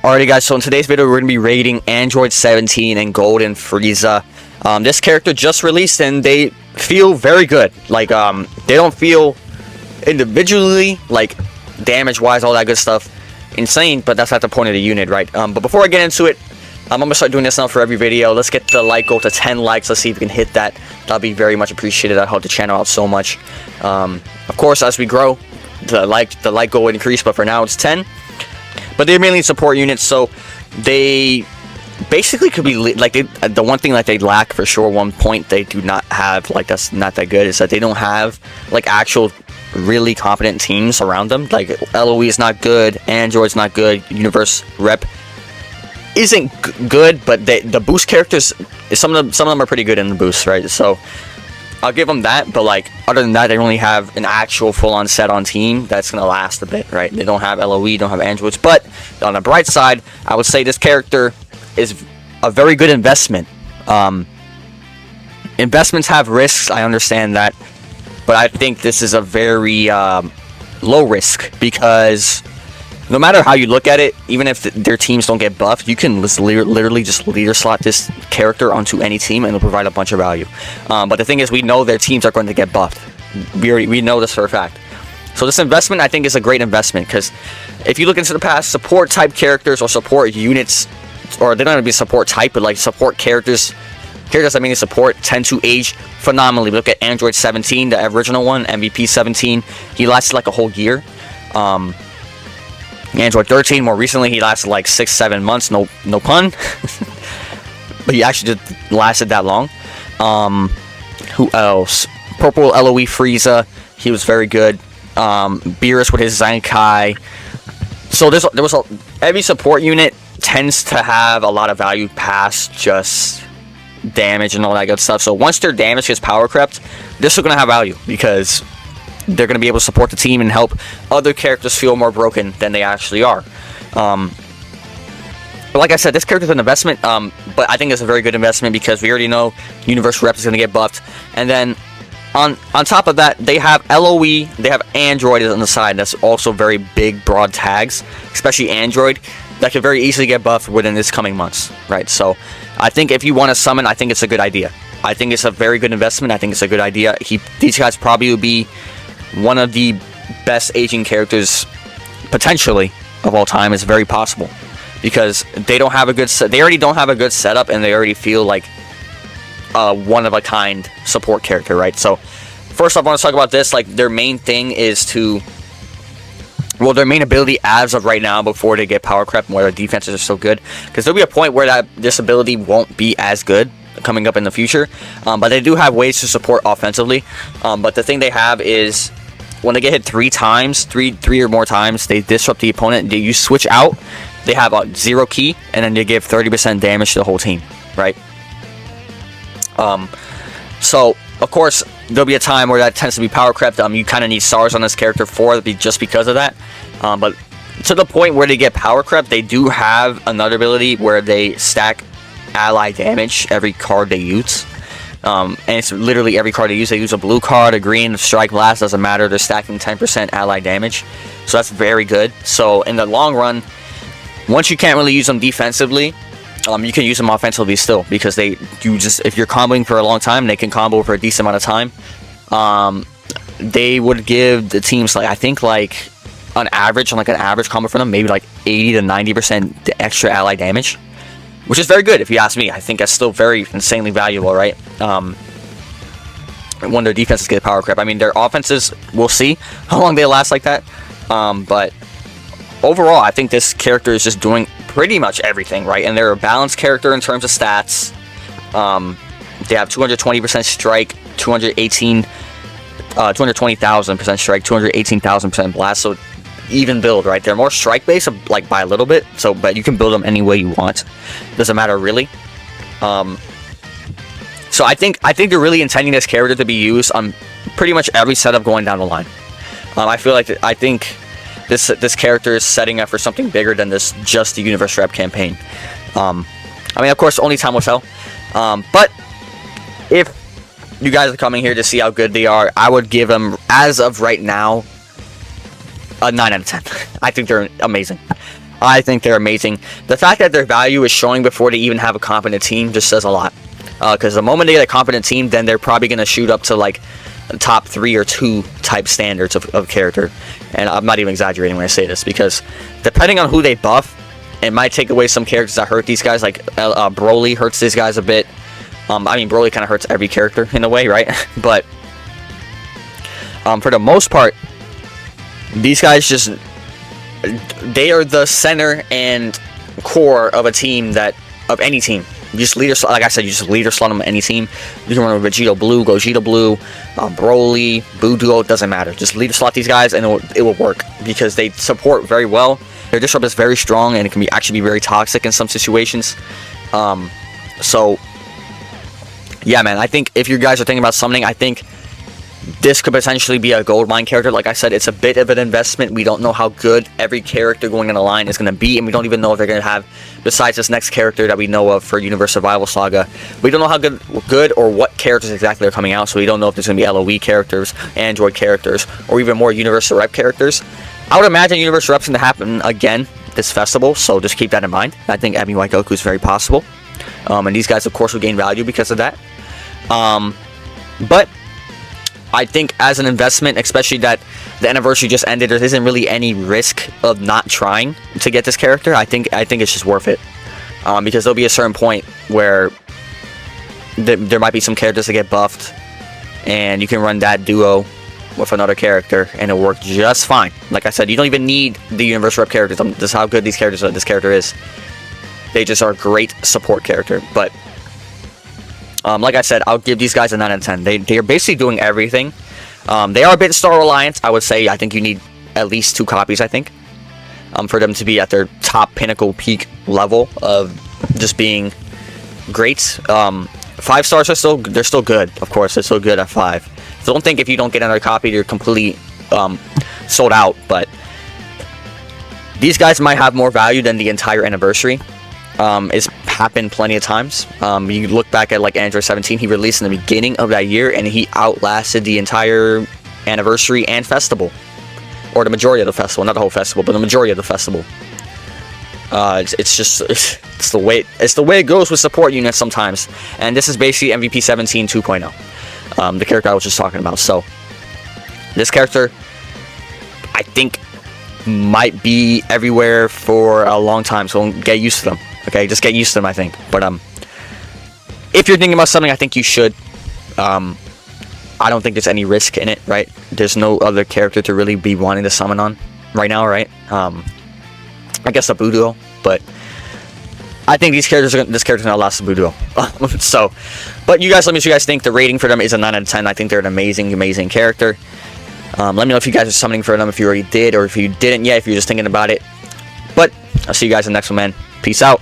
Alrighty guys, so in today's video we're going to be rating Android 17 and Golden Frieza. This character just released and they feel very good. Like, they don't feel individually, like, damage-wise, all that good stuff, insane, but that's not the point of the unit, right? But before I get into it, I'm going to start doing this now for every video. Let's get the like goal to 10 likes. Let's see if we can hit that. That'll be very much appreciated. That'll help the channel out so much. Of course, as we grow, the like goal would increase, but for now it's 10. But they're mainly support units, so they basically could be like the one thing that they lack for sure. One point they do not have, like, that's not that good, is that they don't have like actual really competent teams around them. Like LOE is not good, Android's not good, Universe Rep isn't good, but the boost characters, some of them are pretty good in the boost, right? So I'll give them that, but like other than that, they only have an actual full-on set-on team that's gonna last a bit, right? They don't have LOE, don't have androids, but on the bright side, I would say this character is a very good investment. Investments have risks, I understand that, but I think this is a very low risk, because no matter how you look at it, even if their teams don't get buffed, you can literally just leader slot this character onto any team and it'll provide a bunch of value. But the thing is, we know their teams are going to get buffed. We know this for a fact. So this investment, I think, is a great investment, because if you look into the past, support type characters or support units, or they don't have to be support type, but like support characters I mean support, tend to age phenomenally. Look at Android 17, the original one, MVP 17. He lasted like a whole year. Android 13, more recently, he lasted like 6-7 months, no pun. But he actually lasted that long. Who else? Purple LOE Frieza, he was very good. Beerus with his Zankai. So every support unit tends to have a lot of value past just damage and all that good stuff. So once their damage gets power crept, this is going to have value, because they're going to be able to support the team and help other characters feel more broken than they actually are. But like I said, this character is an investment, but I think it's a very good investment, because we already know Universe Rep is going to get buffed. And then on top of that, they have LOE, they have Android on the side. That's also very big, broad tags, especially Android, that could very easily get buffed within this coming months, right? So I think if you want to summon, I think it's a good idea. I think it's a very good investment. I think it's a good idea. These guys probably will be one of the best aging characters potentially of all time. Is very possible, because they don't have a good they already don't have a good setup, and they already feel like one of a kind support character, right? So first off, I want to talk about this. Like, their main thing is their main ability as of right now, before they get power crept and where their defenses are so good, because there'll be a point where this ability won't be as good coming up in the future, but they do have ways to support offensively. But the thing they have is, when they get hit three or more times, they disrupt the opponent. You switch out, they have a 0 key, and then they give 30% damage to the whole team, right? So of course there'll be a time where that tends to be power crept. You kind of need stars on this character just because of that. But to the point where they get power crept, they do have another ability where they stack ally damage every card they use. And it's literally every card they use. They use a blue card, a green, a strike, blast, doesn't matter. They're stacking 10% ally damage. So that's very good. So in the long run, once you can't really use them defensively, you can use them offensively still, because if you're comboing for a long time, they can combo for a decent amount of time. They would give the teams, like, I think like an average combo for them, maybe like 80 to 90% extra ally damage, which is very good if you ask me. I think that's still very insanely valuable, right? When their defenses get power creep. I mean, their offenses, we'll see how long they last like that. But overall, I think this character is just doing pretty much everything, right? And they're a balanced character in terms of stats. They have 220% strike, 220,000% strike, 218,000% blast. So even build, right? They're more strike based, like, by a little bit. So, but you can build them any way you want. Doesn't matter really. So I think they're really intending this character to be used on pretty much every setup going down the line. I think this character is setting up for something bigger than just the Universe Rep campaign. I mean, of course, only time will tell. But if you guys are coming here to see how good they are, I would give them, as of right now, a 9 out of 10. I think they're amazing. I think they're amazing. The fact that their value is showing before they even have a competent team just says a lot. Because the moment they get a competent team, then they're probably going to shoot up to like top 3 or 2 type standards of character. And I'm not even exaggerating when I say this, because depending on who they buff, it might take away some characters that hurt these guys. Like Broly hurts these guys a bit. I mean, Broly kind of hurts every character in a way, right? But for the most part, these guys just, they are the center and core of a team, that of any team. You just leader, like I said, you just leader slot them on any team. You can run Vegeta Blue, Gogeta Blue, Broly, Budo, it doesn't matter. Just leader slot these guys and it will work, because they support very well. Their disrupt is very strong, and it can actually be very toxic in some situations. So yeah, man, I think if you guys are thinking about summoning, I think this could potentially be a gold mine character. Like I said, it's a bit of an investment. We don't know how good every character going in the line is going to be, and we don't even know if they're going to have, besides this next character that we know of for Universe Survival Saga, we don't know how good or what characters exactly are coming out, so we don't know if there's going to be LOE characters, Android characters, or even more Universal Rep characters. I would imagine Universal Rep's going to happen again this festival, so just keep that in mind. I think Ebony White Goku is very possible. And these guys, of course, will gain value because of that. But I think as an investment, especially that the anniversary just ended, there isn't really any risk of not trying to get this character. I think it's just worth it. Because there'll be a certain point where there might be some characters that get buffed, and you can run that duo with another character and it'll work just fine. Like I said, you don't even need the Universal Rep characters. This is how good this character is. They just are a great support character. But like I said, I'll give these guys a 9 out of 10. They are basically doing everything. They are a bit star reliant, I would say. I think you need at least 2 copies, I think, for them to be at their top pinnacle peak level of just being great. 5 stars are they're still good. Of course, they're still good at 5. So don't think if you don't get another copy, you're completely sold out. But these guys might have more value than the entire anniversary. It's happened plenty of times. You look back at like Android 17, he released in the beginning of that year, and he outlasted the entire anniversary and festival, or the majority of the festival, not the whole festival, but the majority of the festival. It's the way it goes with support units sometimes, and this is basically MVP 17 2.0, the character I was just talking about. So this character, I think, might be everywhere for a long time, so get used to them. Okay, just get used to them, I think. But if you're thinking about something, I think you should. I don't think there's any risk in it, right? There's no other character to really be wanting to summon on right now, right? I guess a Budo, but I think this character's gonna last a Budo. So, but you guys, let me know what you guys think. The rating for them is a 9 out of 10. I think they're an amazing character. Let me know if you guys are summoning for them, if you already did, or if you didn't yet, if you're just thinking about it. But I'll see you guys in the next one, man. Peace out.